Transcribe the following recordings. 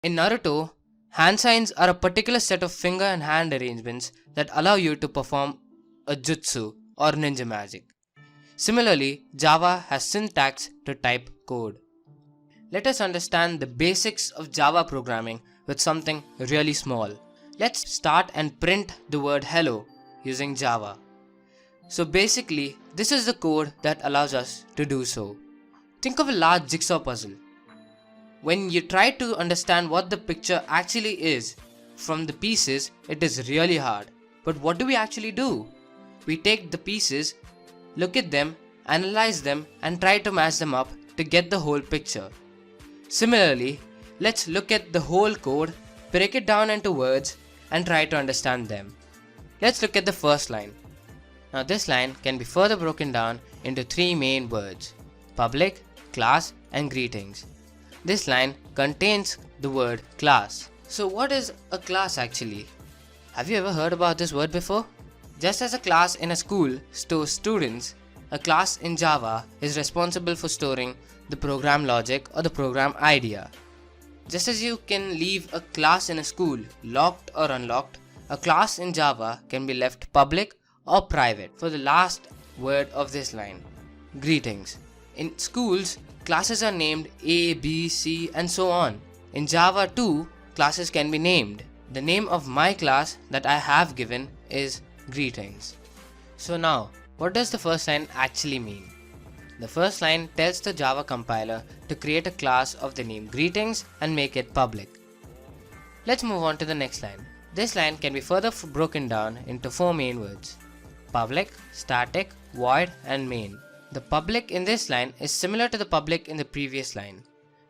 In Naruto, hand signs are a particular set of finger and hand arrangements that allow you to perform a jutsu or ninja magic. Similarly, Java has syntax to type code. Let us understand the basics of Java programming with something really small. Let's start and print the word hello using Java. So basically, this is the code that allows us to do so. Think of a large jigsaw puzzle. When you try to understand what the picture actually is from the pieces, it is really hard. But what do we actually do? We take the pieces, look at them, analyze them, and try to match them up to get the whole picture. Similarly, let's look at the whole code, break it down into words, and try to understand them. Let's look at the first line. Now this line can be further broken down into three main words: public, class, and greetings. This line contains the word class. So what is a class actually? Have you ever heard about this word before? Just as a class in a school stores students, a class in Java is responsible for storing the program logic or the program idea. Just as you can leave a class in a school locked or unlocked, a class in Java can be left public or private. For the last word of this line, greetings. In schools, classes are named A, B, C, and so on. In Java too, classes can be named. The name of my class that I have given is greetings. So now, what does the first line actually mean? The first line tells the Java compiler to create a class of the name greetings and make it public. Let's move on to the next line. This line can be further broken down into four main words: public, static, void, and main. The public in this line is similar to the public in the previous line.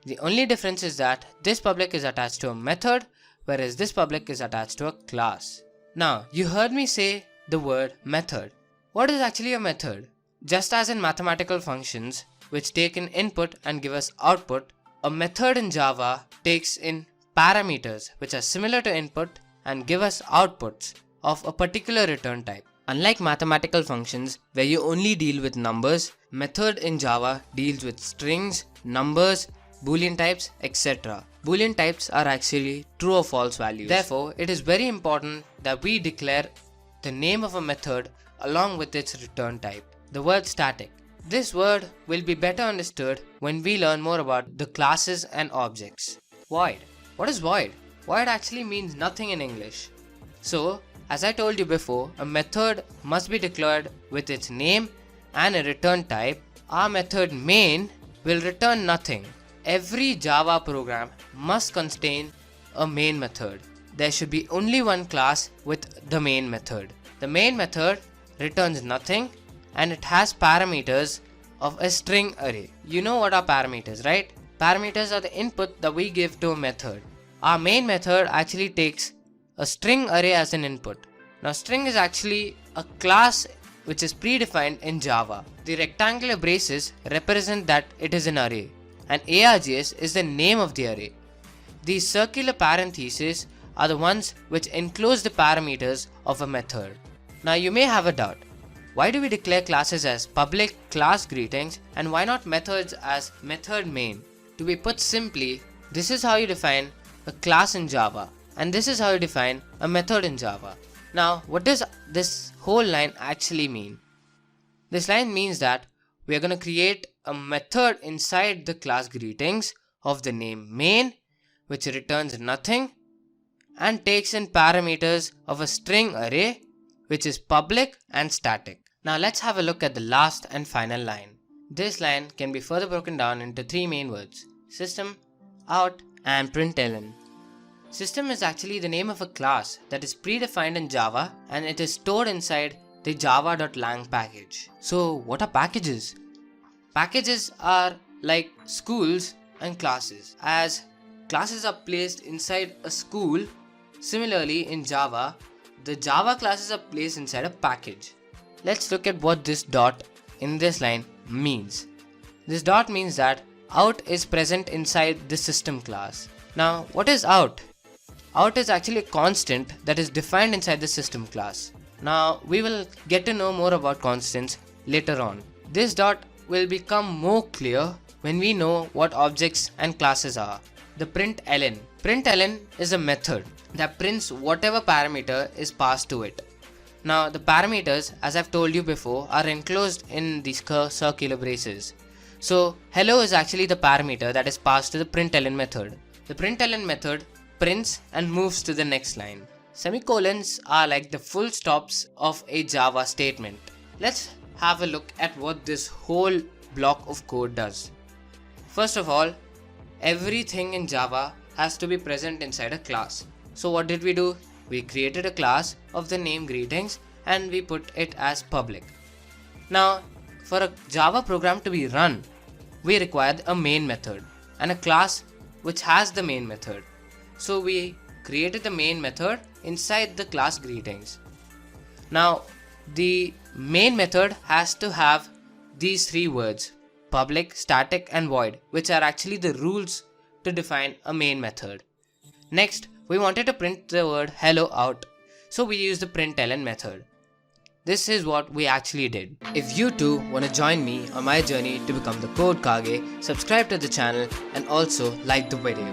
The only difference is that this public is attached to a method, whereas this public is attached to a class. Now, you heard me say the word method. What is actually a method? Just as in mathematical functions, which take in input and give us output, a method in Java takes in parameters which are similar to input and give us outputs of a particular return type. Unlike mathematical functions where you only deal with numbers, method in Java deals with strings, numbers, boolean types, etc. Boolean types are actually true or false values. Therefore, it is very important that we declare the name of a method along with its return type. The word static. This word will be better understood when we learn more about the classes and objects. Void. What is void? Void actually means nothing in English. So, as I told you before, a method must be declared with its name and a return type. Our method main will return nothing. Every Java program must contain a main method. There should be only one class with the main method. The main method returns nothing and it has parameters of a string array. You know what are parameters, right? Parameters are the input that we give to a method. Our main method actually takes a string array as an input. Now string is actually a class which is predefined in Java. The rectangular braces represent that it is an array and args is the name of the array. These circular parentheses are the ones which enclose the parameters of a method. Now you may have a doubt. Why do we declare classes as public, class, greetings, and why not methods as method main? To be put simply, this is how you define a class in Java. And this is how you define a method in Java. Now, what does this whole line actually mean? This line means that we are going to create a method inside the class greetings of the name main, which returns nothing and takes in parameters of a string array, which is public and static. Now let's have a look at the last and final line. This line can be further broken down into three main words: system, out, and println. System is actually the name of a class that is predefined in Java and it is stored inside the java.lang package. So what are packages? Packages are like schools and classes. As classes are placed inside a school, similarly in Java, the Java classes are placed inside a package. Let's look at what this dot in this line means. This dot means that out is present inside the system class. Now what is out? Out is actually a constant that is defined inside the system class. Now we will get to know more about constants later on. This dot will become more clear when we know what objects and classes are. The println. Println is a method that prints whatever parameter is passed to it. Now the parameters, as I've told you before, are enclosed in these circular braces. So hello is actually the parameter that is passed to the println method. The println method prints and moves to the next line. Semicolons are like the full stops of a Java statement. Let's have a look at what this whole block of code does. First of all, everything in Java has to be present inside a class. So what did we do? We created a class of the name greetings and we put it as public. Now, for a Java program to be run, we required a main method and a class which has the main method. So we created the main method inside the class greetings. Now, the main method has to have these three words: public, static and void, which are actually the rules to define a main method. Next, we wanted to print the word hello out, so we used the println method. This is what we actually did. If you too want to join me on my journey to become the Code Kage, subscribe to the channel and also like the video.